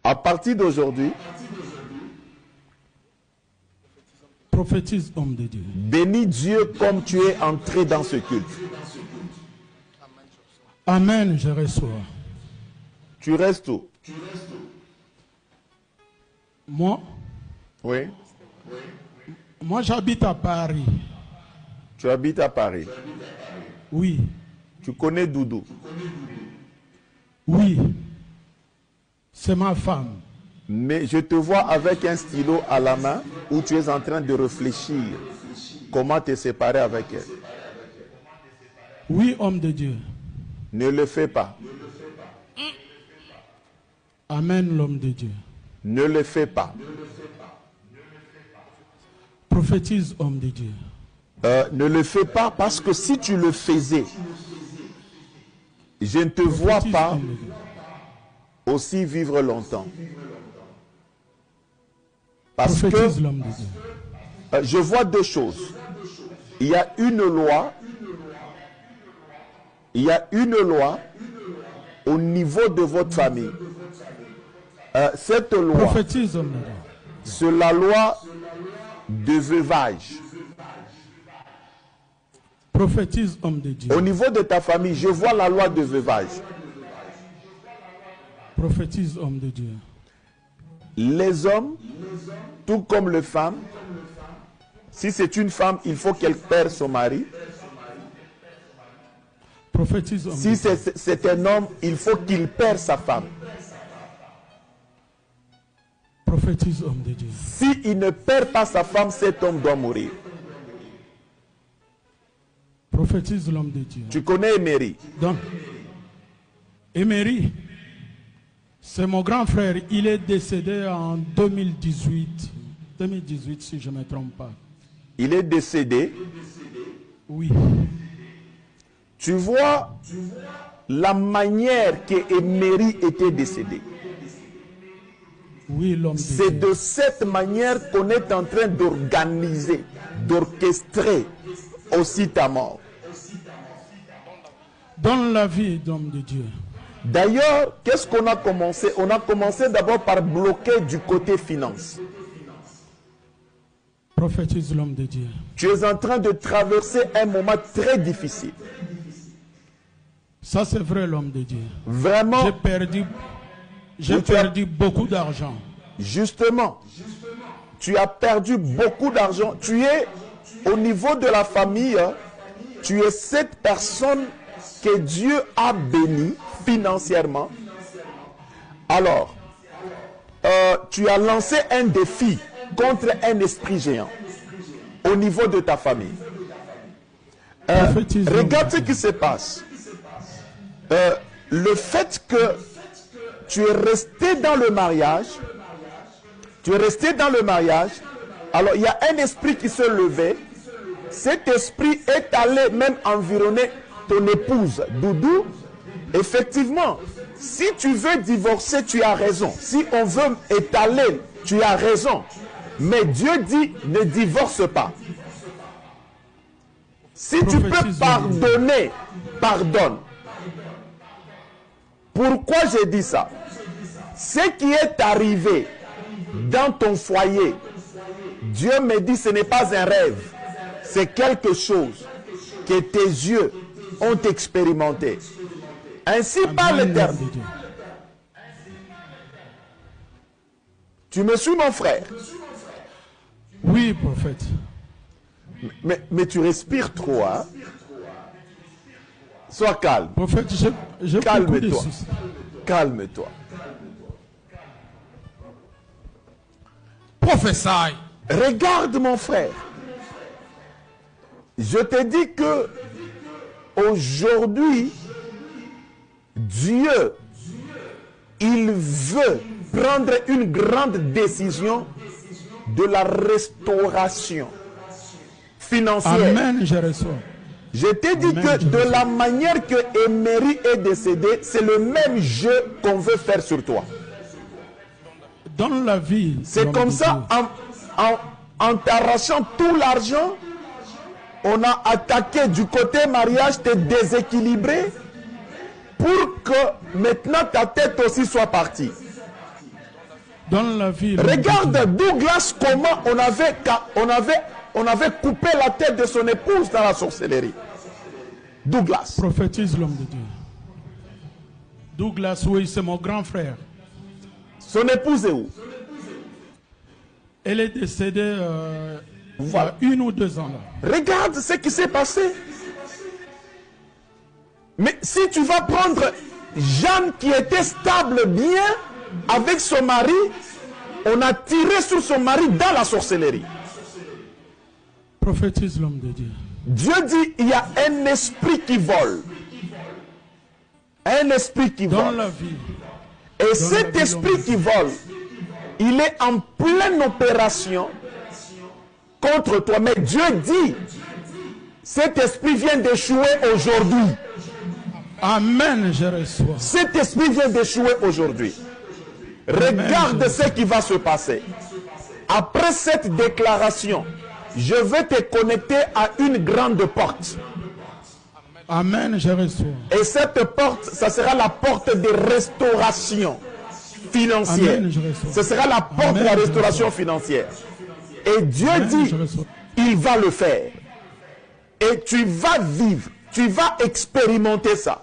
À partir d'aujourd'hui, prophétise, homme de Dieu. bénis Dieu comme tu es entré dans ce culte. Amen, je reçois. Tu restes où? Moi, Oui. moi j'habite à Paris. Tu habites à Paris. Oui, Tu connais Doudou. oui. C'est ma femme. Mais je te vois avec un stylo à la main où tu es en train de réfléchir comment te séparer avec elle. Oui, homme de Dieu. Ne le fais pas. Amen, l'homme de Dieu. Ne le fais pas. Prophétise, homme de Dieu. Ne le fais pas parce que si tu le faisais, je ne te vois Prophétise, pas homme de Dieu. aussi vivre longtemps. Parce Prophétise, que l'homme de Dieu. je vois deux choses. Il y a une loi. Il y a une loi au niveau de votre famille. Cette loi, Prophétise, homme de Dieu. c'est la loi de veuvage. Prophétise, homme de Dieu. Au niveau de ta famille, je vois la loi de veuvage. Prophétise, homme de Dieu. Les hommes, tout comme les femmes, si c'est une femme, il faut qu'elle perde son mari. Prophétise, homme de Si Dieu. c'est un homme, il faut qu'il perde sa femme. Prophétise, homme de Dieu. S'il ne perd pas sa femme, cet homme doit mourir. Prophétise, l'homme de Dieu. Tu connais Emery? Donc, Emery, c'est mon grand frère. Il est décédé en 2018. 2018, si je ne me trompe pas. Il est décédé. Oui. Tu vois la manière que Emery était décédé. Oui, l'homme de C'est Dieu. de cette manière qu'on est en train d'organiser, d'orchestrer aussi ta mort. Donne la vie d'homme de Dieu. D'ailleurs, qu'est-ce qu'on a commencé? On a commencé d'abord par bloquer du côté finance. Prophétise, l'homme de Dieu. Tu es en train de traverser un moment très difficile. Ça, c'est vrai, l'homme de Dieu. Vraiment, J'ai Oui, tu as- perdu beaucoup d'argent. justement, tu as perdu beaucoup d'argent. Tu es au niveau de la famille, hein, tu es cette personne que Dieu a bénie financièrement. Alors, tu as lancé un défi contre un esprit géant au niveau de ta famille. Prophétise, l'homme Regarde de ce Dieu. qui se passe. Le fait que tu es resté dans le mariage, alors il y a un esprit qui se levait. Cet esprit est allé même environner ton épouse, Doudou. Effectivement, si tu veux divorcer, tu as raison. Si on veut étaler, tu as raison. Mais Dieu dit, ne divorce pas. Si tu peux Prophétise, pardonner, pardonne. Pourquoi j'ai dit ça? Ce qui est arrivé dans ton foyer, Dieu me dit ce n'est pas un rêve, c'est quelque chose que tes yeux ont expérimenté. Ainsi parle Amen, l'Éternel. l'homme de Dieu. Tu me suis, mon frère? Oui, prophète. Mais tu respires trop, hein? Sois calme. Prophète, j'ai beaucoup de Calme-toi. soucis. Calme-toi. Prophète, Regarde, mon frère. Je te dis que aujourd'hui, Dieu, il veut prendre une grande décision de la restauration financière. Amen, je reçois. Je t'ai dit Amen, que je de reçois. la manière que Emery est décédé, c'est le même jeu qu'on veut faire sur toi. Donne la vie. C'est l'homme comme de ça, Dieu. en t'arrachant tout l'argent, on a attaqué du côté mariage, t'es déséquilibré, pour que maintenant ta tête aussi soit partie. Donne la vie. Regarde Douglas, comment on avait coupé la tête de son épouse dans la sorcellerie. Douglas. Prophétise l'homme de Dieu. Douglas, oui, c'est mon grand frère. Son épouse est où? Elle est décédée voilà. Il y a 1 ou 2 ans. Là. Regarde ce qui s'est passé. Mais si tu vas prendre Jeanne qui était stable bien avec son mari, on a tiré sur son mari dans la sorcellerie. Prophétise l'homme de Dieu. Dieu dit, il y a un esprit qui vole. Un esprit qui vole. Dans la vie. Et cet esprit qui vole, il est en pleine opération contre toi. Mais Dieu dit, cet esprit vient d'échouer aujourd'hui. Amen, je reçois. Cet esprit vient d'échouer aujourd'hui. Regarde Amen, ce qui va se passer. Après cette déclaration, je vais te connecter à une grande porte. Amen, je reçois. Et cette porte, ça sera la porte de restauration financière. Amen, je reçois. Ce sera la porte Amen, de la restauration financière. Et Dieu Amen, dit, il va le faire. Et tu vas vivre, tu vas expérimenter ça.